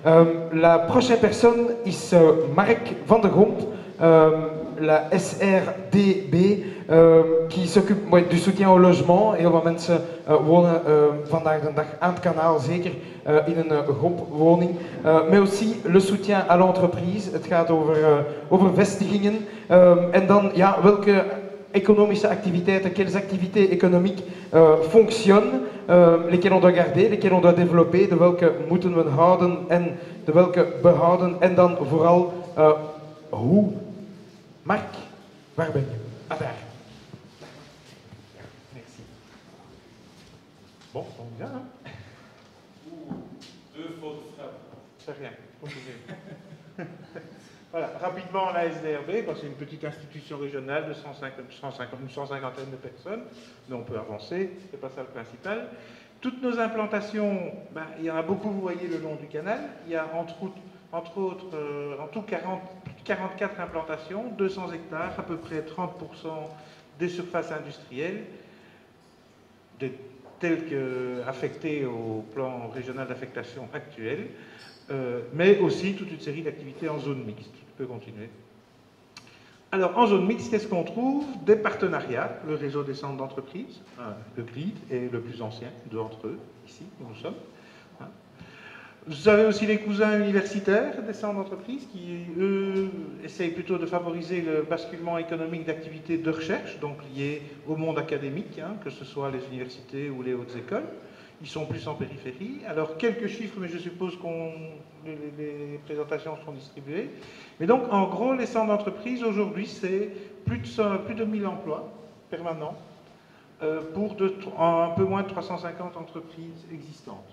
La prochaine personne is Mark van der Gomp, la SRDB, qui s'occupe du soutien au logement. Heel wat mensen wonen vandaag de dag aan het kanaal, zeker in een groepwoning. Mais aussi le soutien à l'entreprise. Het gaat over vestigingen. En dan, ja, welke économische activiteiten, quelles activités économiques fonctionnent, lesquelles on doit garder, lesquelles on doit développer, de welke moeten we houden en de welke behouden. En dan vooral hoe. Mark, waar ben je? Ah, daar. Merci. Bon, on y va, hein? Deux fautes frappes. C'est rien, composé. Voilà, rapidement la SDRB, c'est une petite institution régionale de une cent-cinquantaine de personnes, mais on peut avancer, c'est pas ça le principal. Toutes nos implantations, il y en a beaucoup, vous voyez, le long du canal. Il y a entre autres, en tout 44 implantations, 200 hectares, à peu près 30% des surfaces industrielles, telles qu'affectées au plan régional d'affectation actuel, mais aussi toute une série d'activités en zone mixte. Je peux continuer. Alors, en zone mixte, qu'est-ce qu'on trouve? Des partenariats, le réseau des centres d'entreprise, le GRID est le plus ancien d'entre eux, ici, où nous sommes. Vous avez aussi les cousins universitaires des centres d'entreprise qui, eux, essayent plutôt de favoriser le basculement économique d'activités de recherche, donc liées au monde académique, que ce soit les universités ou les hautes écoles. Ils sont plus en périphérie. Alors, quelques chiffres, mais je suppose que les présentations seront distribuées. Mais donc, en gros, les centres d'entreprise, aujourd'hui, c'est plus de 1000 emplois permanents pour un peu moins de 350 entreprises existantes,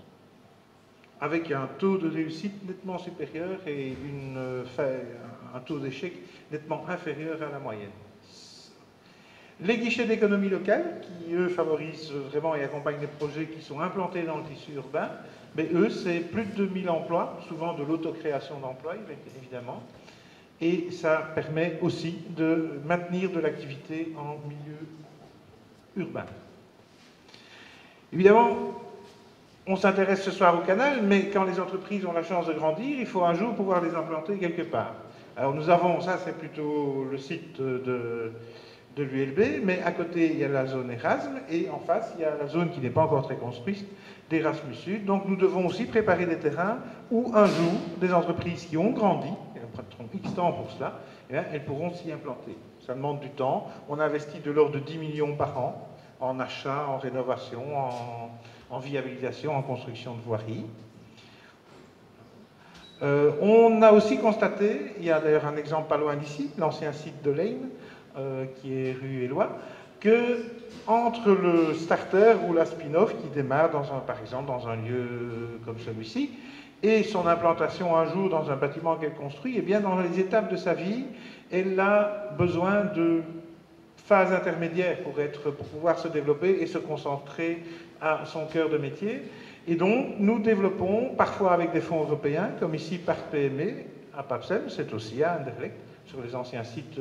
avec un taux de réussite nettement supérieur et un taux d'échec nettement inférieur à la moyenne. Les guichets d'économie locale, qui eux favorisent vraiment et accompagnent les projets qui sont implantés dans le tissu urbain, mais eux c'est plus de 2000 emplois, souvent de l'autocréation d'emplois évidemment, et ça permet aussi de maintenir de l'activité en milieu urbain. Évidemment, on s'intéresse ce soir au canal, mais quand les entreprises ont la chance de grandir, il faut un jour pouvoir les implanter quelque part. Alors nous avons, ça c'est plutôt le site de l'ULB, mais à côté il y a la zone Erasme, et en face il y a la zone qui n'est pas encore très construite, d'Erasmus Sud. Donc nous devons aussi préparer des terrains où un jour, des entreprises qui ont grandi, elles prendront X temps pour cela, elles pourront s'y implanter. Ça demande du temps, on investit de l'ordre de 10 millions par an, en achat, en rénovation, en viabilisation, en construction de voiries. On a aussi constaté, il y a d'ailleurs un exemple pas loin d'ici, l'ancien site de Lane, qui est rue Éloi, que entre le starter ou la spin-off qui démarre par exemple dans un lieu comme celui-ci et son implantation un jour dans un bâtiment qu'elle construit, et bien dans les étapes de sa vie, elle a besoin de phases intermédiaires pour pouvoir se développer et se concentrer à son cœur de métier. Et donc nous développons parfois avec des fonds européens, comme ici par PME à Papsem, c'est aussi à Anderlecht, sur les anciens sites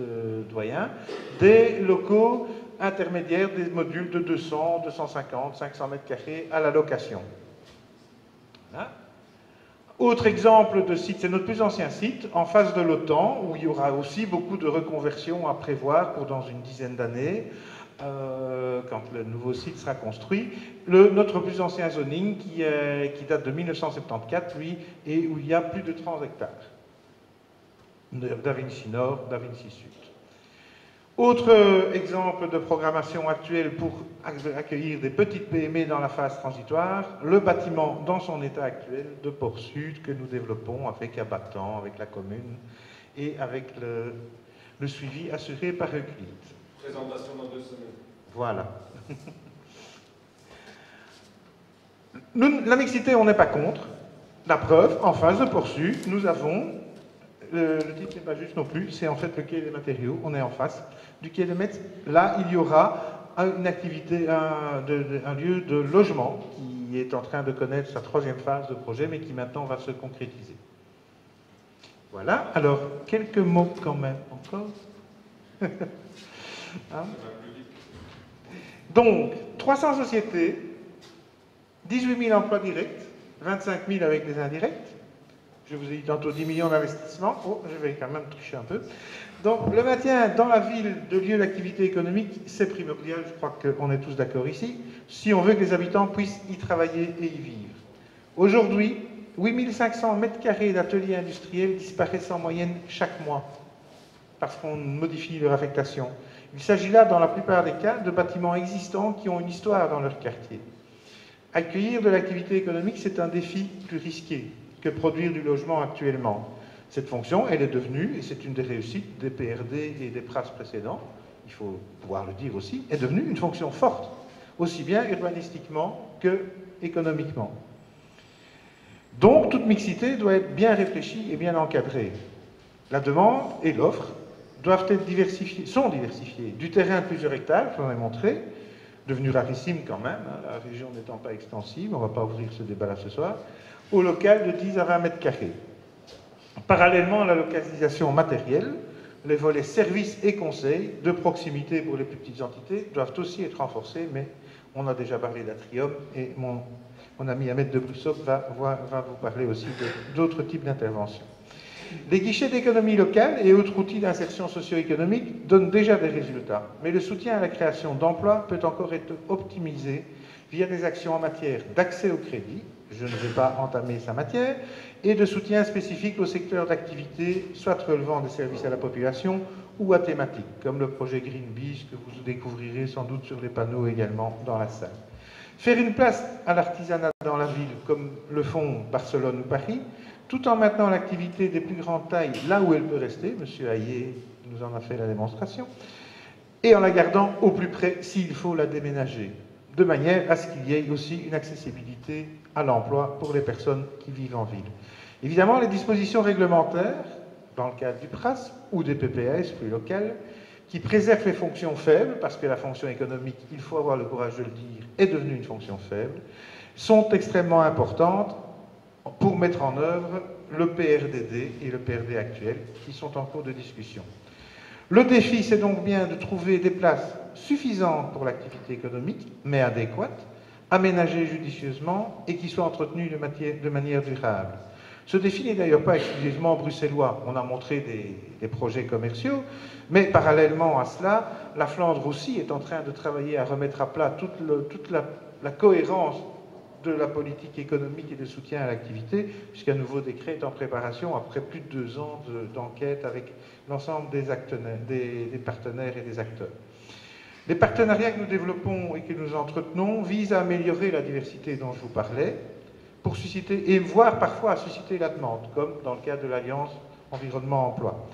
doyens, des locaux intermédiaires, des modules de 200, 250, 500 mètres carrés à la location. Voilà. Autre exemple de site, c'est notre plus ancien site, en face de l'OTAN, où il y aura aussi beaucoup de reconversions à prévoir pour dans une dizaine d'années, quand le nouveau site sera construit. Notre plus ancien zoning, qui date de 1974, lui, et où il y a plus de 30 hectares. Da Vinci Nord, Da Vinci Sud. Autre exemple de programmation actuelle pour accueillir des petites PME dans la phase transitoire, le bâtiment dans son état actuel de Port Sud que nous développons avec Abattant, avec la commune et avec le suivi assuré par Euclide. Présentation dans 2 semaines. Voilà. La mixité, on n'est pas contre. La preuve, en face de Port Sud, nous avons... Le titre n'est pas juste non plus, c'est en fait le quai des matériaux, on est en face du quai des Metz. Là, il y aura une activité, un lieu de logement qui est en train de connaître sa 3e phase de projet, mais qui maintenant va se concrétiser. Voilà, alors, quelques mots quand même encore. Donc, 300 sociétés, 18 000 emplois directs, 25 000 avec les indirects, Je vous ai dit tantôt 10 millions d'investissements. Oh, je vais quand même tricher un peu. Donc, le maintien dans la ville de lieux d'activité économique, c'est primordial, je crois qu'on est tous d'accord ici, si on veut que les habitants puissent y travailler et y vivre. Aujourd'hui, 8500 mètres carrés d'ateliers industriels disparaissent en moyenne chaque mois, parce qu'on modifie leur affectation. Il s'agit là, dans la plupart des cas, de bâtiments existants qui ont une histoire dans leur quartier. Accueillir de l'activité économique, c'est un défi plus risqué que produire du logement actuellement. Cette fonction, elle est devenue, et c'est une des réussites des PRD et des PRAS précédents, il faut pouvoir le dire aussi, est devenue une fonction forte, aussi bien urbanistiquement que économiquement. Donc, toute mixité doit être bien réfléchie et bien encadrée. La demande et l'offre doivent être diversifiées, sont diversifiées. Du terrain de plusieurs hectares, je vous en ai montré, devenu rarissime quand même, hein, la région n'étant pas extensive, on ne va pas ouvrir ce débat-là ce soir, au local de 10 à 20 mètres carrés. Parallèlement à la localisation matérielle, les volets services et conseils de proximité pour les plus petites entités doivent aussi être renforcés, mais on a déjà parlé d'Atrium et mon ami Ahmed de Brussock va vous parler aussi d'autres types d'interventions. Les guichets d'économie locale et autres outils d'insertion socio-économique donnent déjà des résultats, mais le soutien à la création d'emplois peut encore être optimisé via des actions en matière d'accès au crédit, je ne vais pas entamer sa matière, et de soutien spécifique au secteur d'activité, soit relevant des services à la population ou à thématique, comme le projet Green Beach que vous découvrirez sans doute sur les panneaux également dans la salle. Faire une place à l'artisanat dans la ville, comme le font Barcelone ou Paris, tout en maintenant l'activité des plus grandes tailles là où elle peut rester, M. Hayé nous en a fait la démonstration, et en la gardant au plus près s'il faut la déménager, de manière à ce qu'il y ait aussi une accessibilité à l'emploi pour les personnes qui vivent en ville. Évidemment, les dispositions réglementaires, dans le cadre du PRAS ou des PPAS plus locales, qui préservent les fonctions faibles, parce que la fonction économique, il faut avoir le courage de le dire, est devenue une fonction faible, sont extrêmement importantes pour mettre en œuvre le PRDD et le PRD actuel, qui sont en cours de discussion. Le défi, c'est donc bien de trouver des places suffisantes pour l'activité économique, mais adéquates, aménagées judicieusement et qui soient entretenues de manière durable. Ce défi n'est d'ailleurs pas exclusivement bruxellois. On a montré des projets commerciaux, mais parallèlement à cela, la Flandre aussi est en train de travailler à remettre à plat toute la cohérence de la politique économique et de soutien à l'activité, puisqu'un nouveau décret est en préparation après plus de 2 ans d'enquête avec l'ensemble des partenaires et des acteurs. Les partenariats que nous développons et que nous entretenons visent à améliorer la diversité dont je vous parlais, pour susciter, et voire parfois à susciter la demande, comme dans le cadre de l'Alliance Environnement-Emploi.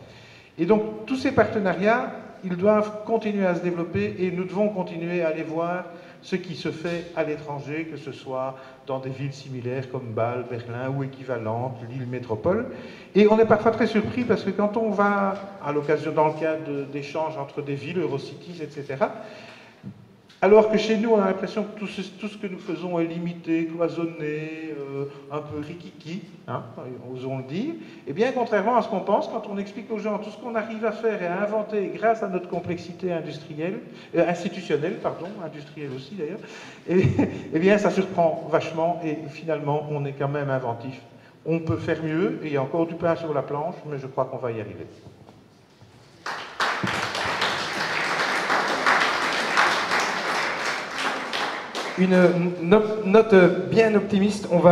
Et donc, tous ces partenariats, ils doivent continuer à se développer et nous devons continuer à aller voir ce qui se fait à l'étranger, que ce soit dans des villes similaires comme Bâle, Berlin ou équivalentes, Lille Métropole. Et on est parfois très surpris parce que quand on va, à l'occasion, dans le cadre d'échanges entre des villes, Eurocities, etc., alors que chez nous, on a l'impression que tout ce que nous faisons est limité, cloisonné, un peu rikiki, hein, osons le dire. Eh bien, contrairement à ce qu'on pense, quand on explique aux gens tout ce qu'on arrive à faire et à inventer grâce à notre complexité institutionnelle, industrielle aussi d'ailleurs, eh bien, ça surprend vachement et finalement, on est quand même inventif. On peut faire mieux, et il y a encore du pain sur la planche, mais je crois qu'on va y arriver. Une note bien optimiste, on va